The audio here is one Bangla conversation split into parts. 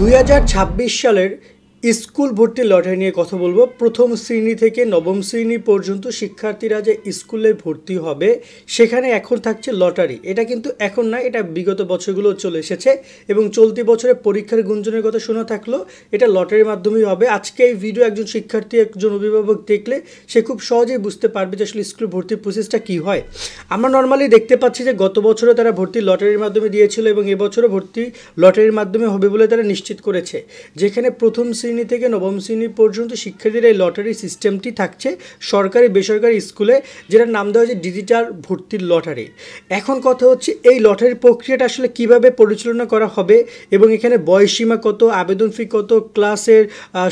2026 সালের স্কুল ভর্তি লটারি নিয়ে কথা বলবো। প্রথম শ্রেণী থেকে নবম শ্রেণী পর্যন্ত শিক্ষার্থীরা যে স্কুলে ভর্তি হবে সেখানে এখন থাকছে লটারি। এটা কিন্তু এখন না, এটা বিগত বছরগুলো চলে এসেছে এবং চলতি বছরে পরীক্ষার গুঞ্জনের কথা শোনা থাকলো এটা লটারির মাধ্যমেই হবে। আজকে এই ভিডিও একজন শিক্ষার্থী একজন অভিভাবক দেখলে সে খুব সহজেই বুঝতে পারবে যে আসলে স্কুল ভর্তির প্রসেসটা কী হয়। আমরা নর্মালি দেখতে পাচ্ছি যে গত বছরও তারা ভর্তি লটারির মাধ্যমে দিয়েছিল এবং এবছরও ভর্তি লটারির মাধ্যমে হবে বলে তারা নিশ্চিত করেছে, যেখানে প্রথম শ্রেণী থেকে নবম শ্রেণী পর্যন্ত শিক্ষার্থীদের এই লটারি সিস্টেমটি থাকছে সরকারি বেসরকারি স্কুলে, যেটার নাম দেওয়া হয়েছে ডিজিটাল ভর্তির লটারি। এখন কথা হচ্ছে এই লটারির প্রক্রিয়াটা আসলে কিভাবে পরিচালনা করা হবে এবং এখানে বয়সসীমা কত, আবেদন ফি কত, ক্লাসের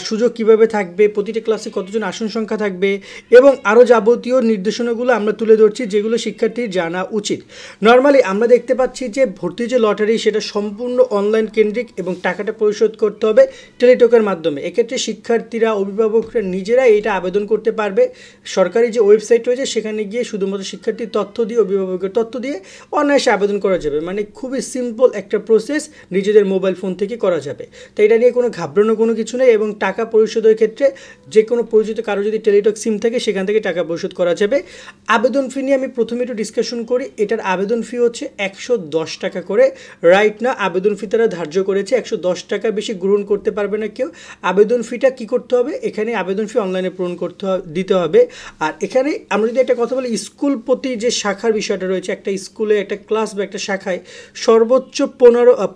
সুযোগ কিভাবে থাকবে, প্রতিটি ক্লাসে কতজন আসন সংখ্যা থাকবে এবং আরও যাবতীয় নির্দেশনাগুলো আমরা তুলে ধরছি যেগুলো শিক্ষার্থীর জানা উচিত। নর্মালি আমরা দেখতে পাচ্ছি যে ভর্তি যে লটারি সেটা সম্পূর্ণ অনলাইন কেন্দ্রিক এবং টাকাটা পরিশোধ করতে হবে টেলিটকের মাধ্যমে। এক্ষেত্রে শিক্ষার্থীরা অভিভাবকরা নিজেরা এটা আবেদন করতে পারবে। সরকারি যে ওয়েবসাইট রয়েছে সেখানে গিয়ে শুধুমাত্র শিক্ষার্থীর তথ্য দিয়ে অভিভাবকের তথ্য দিয়ে অনায়াসে আবেদন করা যাবে। মানে খুবই সিম্পল একটা প্রসেস, নিজেদের মোবাইল ফোন থেকে করা যাবে। তো এটা নিয়ে কোনো ঘাবড়ানো কোনো কিছু নেই এবং টাকা পরিশোধের ক্ষেত্রে যে কোনো পরিচিত কারো যদি টেলিটক সিম থাকে সেখান থেকে টাকা পরিশোধ করা যাবে। আবেদন ফি নিয়ে আমি প্রথমে একটু ডিসকাশন করি। এটার আবেদন ফি হচ্ছে 110 টাকা করে। রাইট না, আবেদন ফি তারা ধার্য করেছে 110 টাকার বেশি গ্রহণ করতে পারবে না কেউ। আবেদন ফিটা কী করতে হবে, এখানে আবেদন ফি অনলাইনে পূরণ দিতে হবে। আর এখানে আমরা যদি একটা কথা বলি, স্কুল প্রতি যে শাখার বিষয়টা রয়েছে, একটা স্কুলে একটা ক্লাস বা একটা শাখায় সর্বোচ্চ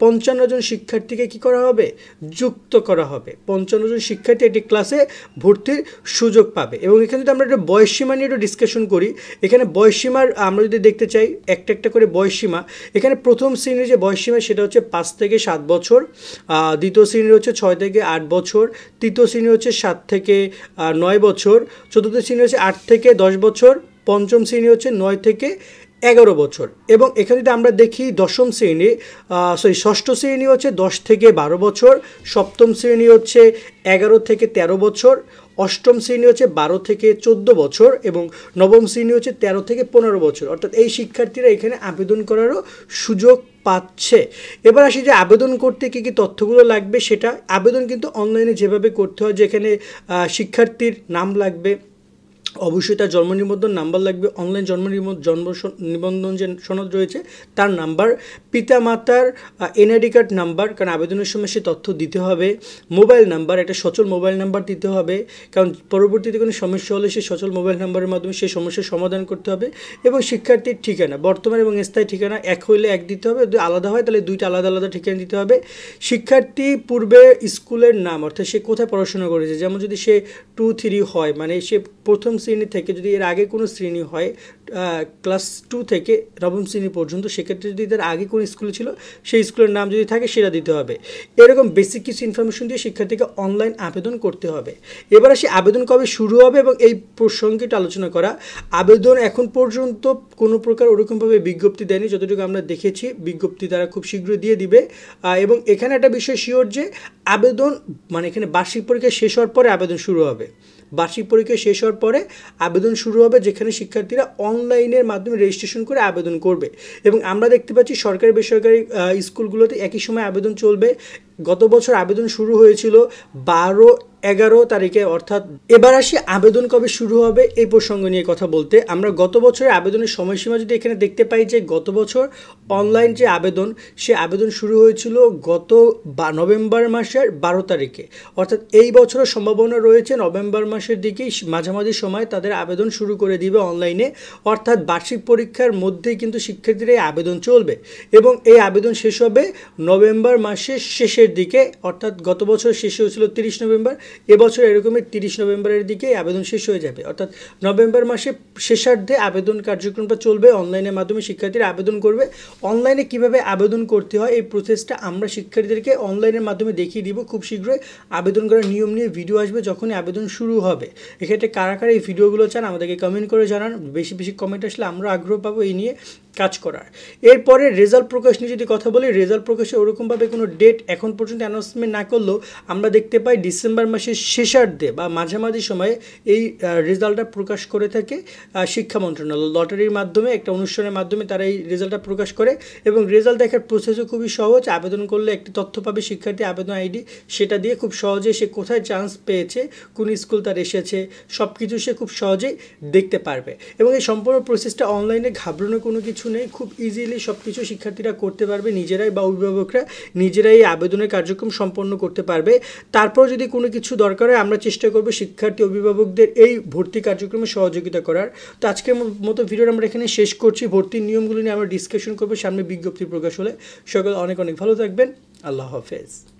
55 জন শিক্ষার্থীকে কী করা হবে, যুক্ত করা হবে। 55 জন শিক্ষার্থী একটি ক্লাসে ভর্তির সুযোগ পাবে। এবং এখানে যদি আমরা একটা বয়সসীমা নিয়ে একটু ডিসকাশন করি, এখানে বয়সসীমার আমরা যদি দেখতে চাই একটা একটা করে বয়সসীমা, এখানে প্রথম শ্রেণীর যে বয়সসীমা সেটা হচ্ছে 5 থেকে 7 বছর, দ্বিতীয় শ্রেণীর হচ্ছে 6 থেকে 8 বছর, তৃতীয় শ্রেণী হচ্ছে 7 থেকে 9 বছর, চতুর্থ শ্রেণী হচ্ছে 8 থেকে 10 বছর, পঞ্চম শ্রেণী হচ্ছে 9 থেকে 11 বছর। এবং এখানে যদি আমরা দেখি দশম শ্রেণী ষষ্ঠ শ্রেণী হচ্ছে 10 থেকে 12 বছর, সপ্তম শ্রেণী হচ্ছে 11 থেকে 13 বছর, অষ্টম শ্রেণী হচ্ছে 12 থেকে 14 বছর এবং নবম শ্রেণী হচ্ছে 13 থেকে 15 বছর। অর্থাৎ এই শিক্ষার্থীরা এখানে আবেদন করারও সুযোগ পাচ্ছে। এবার আসি যে আবেদন করতে কী কী তথ্যগুলো লাগবে সেটা। আবেদন কিন্তু অনলাইনে যেভাবে করতে হয়, যেখানে শিক্ষার্থীর নাম লাগবে, অবশ্যই তার জন্ম নিবন্ধন নাম্বার লাগবে, অনলাইন জন্ম নিবন্ধন যে সনদ রয়েছে তার নাম্বার, পিতা মাতার এনআইডি কার্ড নাম্বার, কারণ আবেদনের সময় সে তথ্য দিতে হবে, মোবাইল নাম্বার, একটা সচল মোবাইল নাম্বার দিতে হবে, কারণ পরবর্তীতে কোনো সমস্যা হলে সেই সচল মোবাইল নাম্বারের মাধ্যমে সেই সমস্যার সমাধান করতে হবে, এবং শিক্ষার্থীর ঠিকানা, বর্তমান এবং স্থায়ী ঠিকানা এক হইলে এক দিতে হবে, যদি আলাদা হয় তাহলে দুইটা আলাদা আলাদা ঠিকানা দিতে হবে। শিক্ষার্থী পূর্বে স্কুলের নাম, অর্থাৎ সে কোথায় পড়াশোনা করেছে, যেমন যদি সে 2-3 হয়, মানে সে প্রথম শ্রেণী থেকে যদি এর আগে কোনো শ্রেণী হয় ক্লাস 2 থেকে নবম শ্রেণী পর্যন্ত, সেক্ষেত্রে যদি তার আগে কোনো স্কুলে ছিল সেই স্কুলের নাম যদি থাকে সেটা দিতে হবে। এরকম বেসিক কিছু ইনফরমেশন দিয়ে শিক্ষার্থীকে অনলাইন আবেদন করতে হবে। এবার আসি আবেদন কবে শুরু হবে এবং এই প্রসঙ্গে আলোচনা করা। আবেদন এখন পর্যন্ত কোনো প্রকার ওরকমভাবে বিজ্ঞপ্তি দেয়নি, যতটুকু আমরা দেখেছি বিজ্ঞপ্তি তারা খুব শীঘ্রই দিয়ে দিবে। এবং এখানে একটা বিষয় শিওর যে আবেদন মানে এখানে বার্ষিক পরীক্ষা শেষ হওয়ার পরে আবেদন শুরু হবে। বার্ষিক পরীক্ষা শেষ হওয়ার পরে আবেদন শুরু হবে, যেখানে শিক্ষার্থীরা অনলাইনের মাধ্যমে রেজিস্ট্রেশন করে আবেদন করবে। এবং আমরা দেখতে পাচ্ছি সরকারি বেসরকারি স্কুলগুলোতে একই সময় আবেদন চলবে। গত বছর আবেদন শুরু হয়েছিল 12-11 তারিখে। অর্থাৎ এবার আসি আবেদন কবে শুরু হবে এই প্রসঙ্গ নিয়ে কথা বলতে। আমরা গত বছরের আবেদনের সময়সীমা যদি এখানে দেখতে পাই যে গত বছর অনলাইন যে আবেদন সে আবেদন শুরু হয়েছিল গত নভেম্বর মাসের 12 তারিখে। অর্থাৎ এই বছরের সম্ভাবনা রয়েছে নভেম্বর মাসের দিকেই মাঝামাঝি সময় তাদের আবেদন শুরু করে দিবে অনলাইনে। অর্থাৎ বার্ষিক পরীক্ষার মধ্যেই কিন্তু শিক্ষার্থীরা এই আবেদন চলবে এবং এই আবেদন শেষ হবে নভেম্বর মাসের শেষের দিকে। অর্থাৎ গত বছর শেষ হয়েছিল 30 নভেম্বর, এবছর এরকমই 30 নভেম্বরের দিকে আবেদন শেষ হয়ে যাবে। অর্থাৎ নভেম্বর মাসে শেষার্ধে আবেদন কার্যক্রমটা চলবে, অনলাইনের মাধ্যমে শিক্ষার্থীরা আবেদন করবে। অনলাইনে কিভাবে আবেদন করতে হয় এই প্রসেসটা আমরা শিক্ষার্থীদেরকে অনলাইনের মাধ্যমে দেখিয়ে দিব। খুব শীঘ্রই আবেদন করার নিয়ম নিয়ে ভিডিও আসবে যখনই আবেদন শুরু হবে। এক্ষেত্রে কারা কারা এই ভিডিওগুলো চান আমাদেরকে কমেন্ট করে জানান। বেশি বেশি কমেন্ট আসলে আমরা আগ্রহ পাবো এই নিয়ে কাজ করার। এরপরে রেজাল্ট প্রকাশ নিয়ে যদি কথা বলি, রেজাল্ট প্রকাশে ওরকমভাবে কোনো ডেট এখন পর্যন্ত অ্যানাউন্সমেন্ট না করলেও আমরা দেখতে পাই ডিসেম্বর মাসের শেষার্ধে বা মাঝামাঝি সময়ে এই রেজাল্টটা প্রকাশ করে থাকে শিক্ষা মন্ত্রণালয়। লটারির মাধ্যমে একটা অনুষ্ঠানের মাধ্যমে তারা এই রেজাল্টটা প্রকাশ করে এবং রেজাল্ট দেখার প্রসেসও খুবই সহজ। আবেদন করলে একটি তথ্য পাবে শিক্ষার্থী আবেদন আইডি, সেটা দিয়ে খুব সহজে সে কোথায় চান্স পেয়েছে, কোন স্কুল তার এসেছে, সব কিছু সে খুব সহজেই দেখতে পারবে। এবং এই সম্পূর্ণ প্রসেসটা অনলাইনে ঘাবড়ানোর কোনো কিছু নেই, খুব ইজিলি সব কিছু শিক্ষার্থীরা করতে পারবে, নিজেরাই বা অভিভাবকরা নিজেরাই এই আবেদনের কার্যক্রম সম্পন্ন করতে পারবে। তারপর যদি কোনো কিছু দরকার হয় আমরা চেষ্টা করব শিক্ষার্থী অভিভাবকদের এই ভর্তি কার্যক্রমে সহযোগিতা করার। তো আজকের মতো ভিডিওটা আমরা এখানে শেষ করছি। ভর্তির নিয়মগুলো নিয়ে আমরা ডিসকাশন করবো সামনে বিজ্ঞপ্তি প্রকাশ হলে। সকল অনেক অনেক ভালো থাকবেন। আল্লাহ হাফেজ।